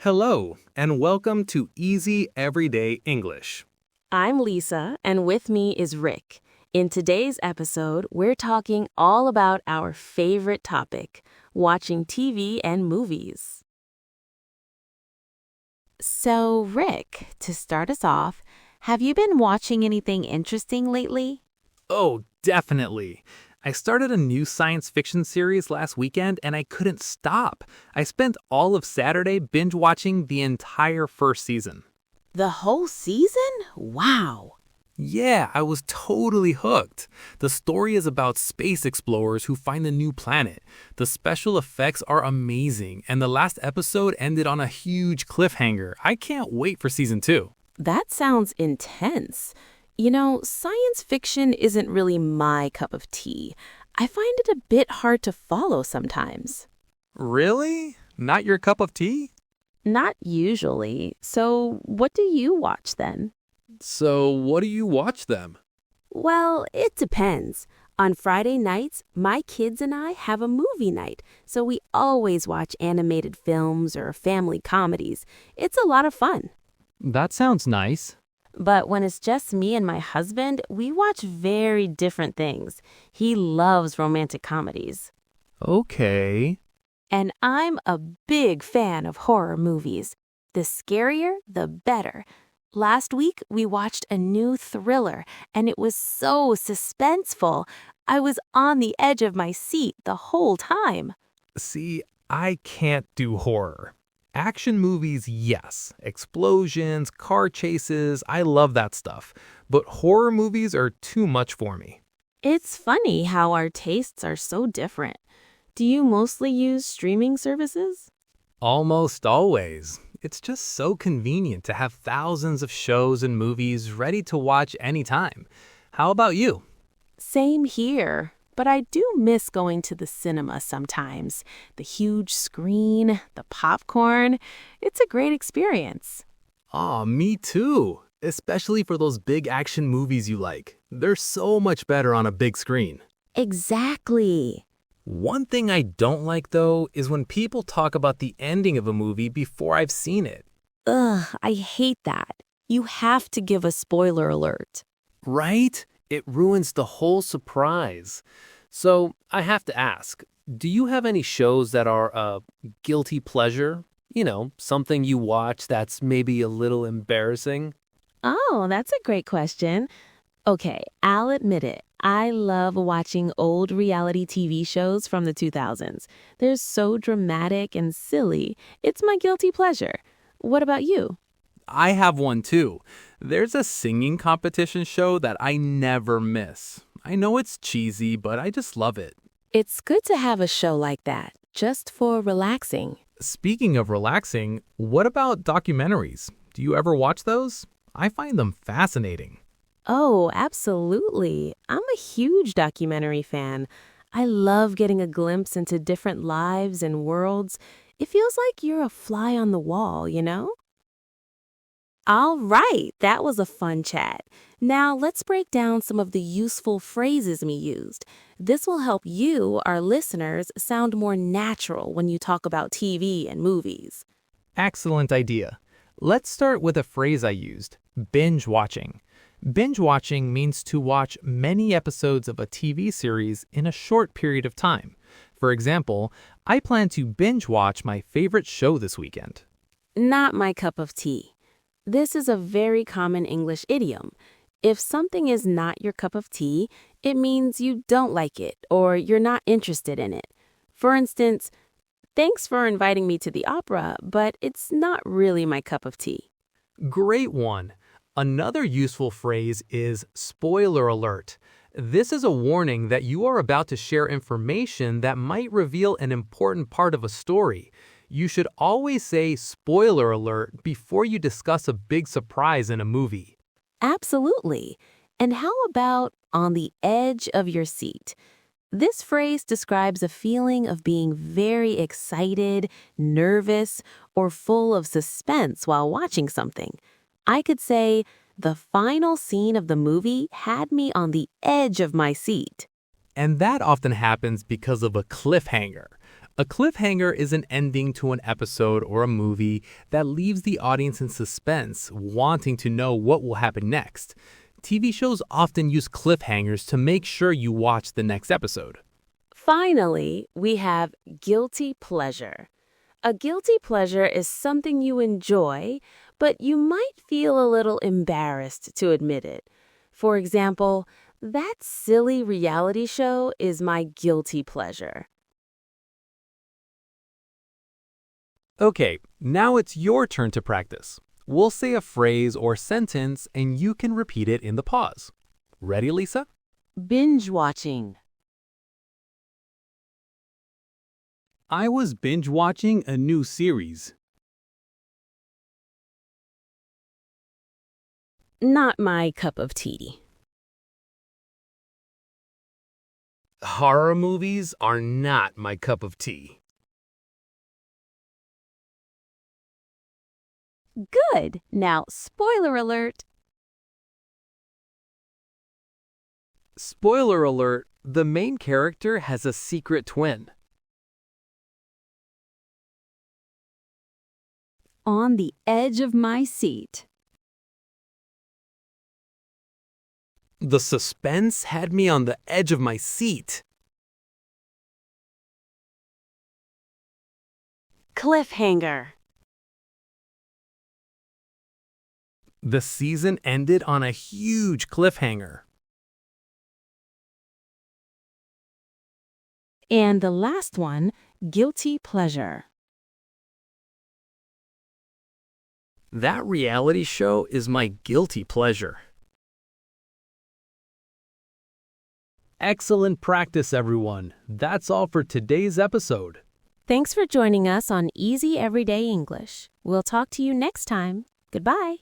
Hello, and welcome to Easy Everyday English. I'm Lisa, and with me is Rick. In today's episode, we're talking all about our favorite topic, watching TV and movies. So, Rick, to start us off, have you been watching anything interesting lately? Oh, definitely. I started a new science fiction series last weekend and I couldn't stop. I spent all of Saturday binge watching the entire first season. The whole season? Wow! Yeah, I was totally hooked. The story is about space explorers who find a new planet. The special effects are amazing, and the last episode ended on a huge cliffhanger. I can't wait for season 2. That sounds intense. You know, science fiction isn't really my cup of tea. I find it a bit hard to follow sometimes. Really? Not your cup of tea? Not usually. So, what do you watch then? So, what do you watch them? Well, it depends. On Friday nights, my kids and I have a movie night, so we always watch animated films or family comedies. It's a lot of fun. That sounds nice. But when it's just me and my husband, we watch very different things. He loves romantic comedies. Okay. And I'm a big fan of horror movies. The scarier, the better. Last week, we watched a new thriller, and it was so suspenseful. I was on the edge of my seat the whole time. See, I can't do horror. Action movies, yes. Explosions, car chases, I love that stuff. But horror movies are too much for me. It's funny how our tastes are so different. Do you mostly use streaming services? Almost always. It's just so convenient to have thousands of shows and movies ready to watch anytime. How about you? Same here, but I do miss going to the cinema sometimes. The huge screen, the popcorn, it's a great experience. Aw, me too. Especially for those big action movies you like. They're so much better on a big screen. Exactly. One thing I don't like, though, is when people talk about the ending of a movie before I've seen it. Ugh, I hate that. You have to give a spoiler alert. Right? It ruins the whole surprise. So, I have to ask, do you have any shows that are a guilty pleasure? You know, something you watch that's maybe a little embarrassing? Oh, that's a great question. Okay, I'll admit it. I love watching old reality TV shows from the 2000s. They're so dramatic and silly. It's my guilty pleasure. What about you? I have one too. There's a singing competition show that I never miss. I know it's cheesy, but I just love it. It's good to have a show like that, just for relaxing. Speaking of relaxing, what about documentaries? Do you ever watch those? I find them fascinating. Oh, absolutely. I'm a huge documentary fan. I love getting a glimpse into different lives and worlds. It feels like you're a fly on the wall, you know? All right, that was a fun chat. Now let's break down some of the useful phrases we used. This will help you, our listeners, sound more natural when you talk about TV and movies. Excellent idea. Let's start with a phrase I used, binge watching. Binge watching means to watch many episodes of a TV series in a short period of time. For example, I plan to binge watch my favorite show this weekend. Not my cup of tea. This is a very common English idiom. If something is not your cup of tea, it means you don't like it or you're not interested in it. For instance, thanks for inviting me to the opera, but it's not really my cup of tea. Great one. Another useful phrase is spoiler alert. This is a warning that you are about to share information that might reveal an important part of a story. You should always say spoiler alert before you discuss a big surprise in a movie. Absolutely. And how about on the edge of your seat? This phrase describes a feeling of being very excited, nervous, or full of suspense while watching something. I could say, the final scene of the movie had me on the edge of my seat. And that often happens because of a cliffhanger. A cliffhanger is an ending to an episode or a movie that leaves the audience in suspense, wanting to know what will happen next. TV shows often use cliffhangers to make sure you watch the next episode. Finally, we have guilty pleasure. A guilty pleasure is something you enjoy, but you might feel a little embarrassed to admit it. For example, that silly reality show is my guilty pleasure. Okay, now it's your turn to practice. We'll say a phrase or sentence and you can repeat it in the pause. Ready, Lisa? Binge watching. I was binge watching a new series. Not my cup of tea. Horror movies are not my cup of tea. Good. Now, spoiler alert. Spoiler alert, the main character has a secret twin. On the edge of my seat. The suspense had me on the edge of my seat. Cliffhanger. The season ended on a huge cliffhanger. And the last one, guilty pleasure. That reality show is my guilty pleasure. Excellent practice, everyone. That's all for today's episode. Thanks for joining us on Easy Everyday English. We'll talk to you next time. Goodbye.